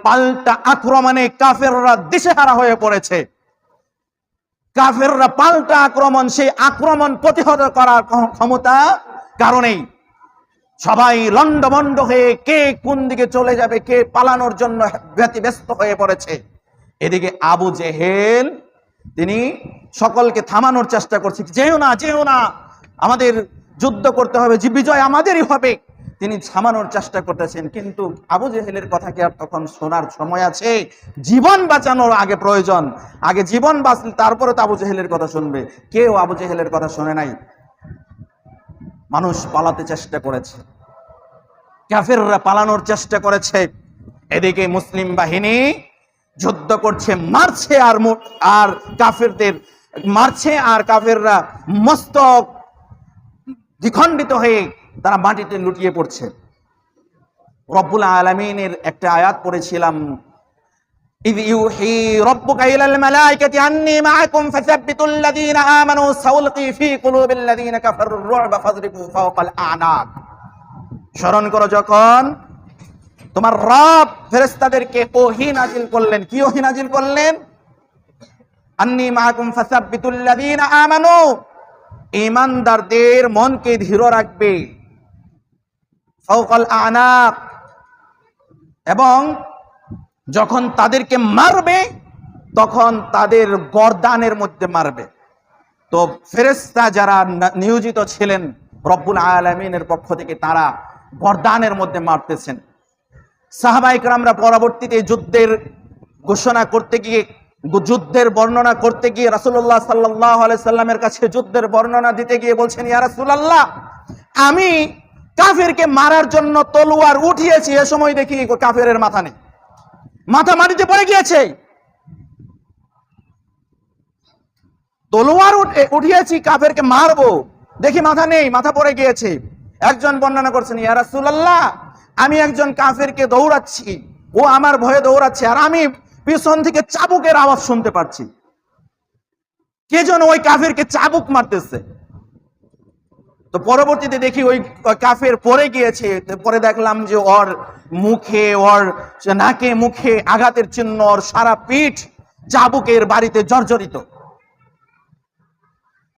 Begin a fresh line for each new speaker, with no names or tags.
পাল্টা আক্রমণে কাফেররা দিশেহারা হয়ে পড়েছে। কাফেররা পাল্টা আক্রমণ, সেই আক্রমণ প্রতিহত করার ক্ষমতা কারণেই সবাই লন্ডভন্ড হয়ে কে কোন দিকে চলে যাবে, কে পালানোর জন্য ব্যতিব্যস্ত হয়ে পড়েছে। এদিকে আবু জেহেল তিনি সকলকে থামানোর চেষ্টা করছে, যেও না যেও না, আমাদের যুদ্ধ করতে হবে, যে বিজয় আমাদেরই হবে। তিনি থামানোর চেষ্টা করতেছেন, কিন্তু আবু জেহেলের কথা কি আর তখন শোনার সময় আছে? জীবন বাঁচানোর আগে প্রয়োজন, আগে জীবন বাঁচলে তারপরে তো আবু জেহেলের কথা শুনবে। কেউ আবু জেহেলের কথা শুনে নাই। মানুষ পালাতে চেষ্টা করেছে, কাফেররা পালানোর চেষ্টা করেছে। এদিকে মুসলিম বাহিনী যুদ্ধ করছে, মারছে আর কাফেরদের মারছে, আর কাফেররা মস্তক দ্বিখণ্ডিত হয়ে তারা মাটিতে লুটিয়ে পড়ছে। রব্বুল আলামিনের একটা আয়াত পড়েছিলাম, ইয ইউহি রাব্বুকা ইলাল মালাইকাতি আন্নী মাআকুম ফাসাব্বিতুল লাযীনা আমানু সাউলকি ফি কুলুবিল লাযীনা কাফারুর রু'বা ফাযরিবু ফাওকাল আ'নাক। স্মরণ করো যখন তোমার রব ফেরেশতাদেরকে ওহী নাজিল করলেন। কি ওহী নাজিল করলেন? আন্নী মাআকুম ফাসাব্বিতুল লাযীনা আমানু, ঈমানদারদের মনকে দৃঢ় রাখবে, ফাওকাল আ'নাক, এবং যখন তাদেরকে মারবে তখন তাদের গর্দানের মধ্যে মারবে। তো ফেরেশতা যারা নিয়োজিত ছিলেন রব্বুল আলামিনের পক্ষ থেকে, তারা গর্দানের মধ্যে মারতেছেন। সাহাবায়ে কেরামরা পরবর্তীতে যুদ্ধের ঘোষণা করতে গিয়ে, যুদ্ধের বর্ণনা করতে গিয়ে রাসূলুল্লাহ সাল্লাল্লাহু আলাইহি সাল্লামের কাছে যুদ্ধের বর্ণনা দিতে গিয়ে বলছেন, ইয়া রাসূলুল্লাহ, আমি কাফেরকে মারার জন্য তলোয়ার উঠিয়েছি, এ সময় দেখি কাফেরের মাথা নেই, মাথা মাটিতে পড়ে গিয়েছে। তলোয়ার উঠিয়েছি কাফেরকে মারবো, দেখি মাথা নেই, মাথা পড়ে গিয়েছে। একজন বর্ণনা করছেন, ইয়া রাসূলুল্লাহ, আমি একজন কাফেরকে দৌড়াচ্ছি, ও আমার ভয়ে দৌড়াচ্ছে, আর আমি পিছন থেকে চাবুকের আওয়াজ শুনতে পাচ্ছি, কে যেন ওই কাফেরকে চাবুক মারতেছে। তো পরবর্তীতে দেখি ওই কাফের পড়ে গিয়েছে। পরে দেখলাম যে ওর মুখে, ওর নাকে মুখে আঘাতের চিহ্ন, ওর সারা পিঠ চাবুকের বাড়িতে জর্জরিত।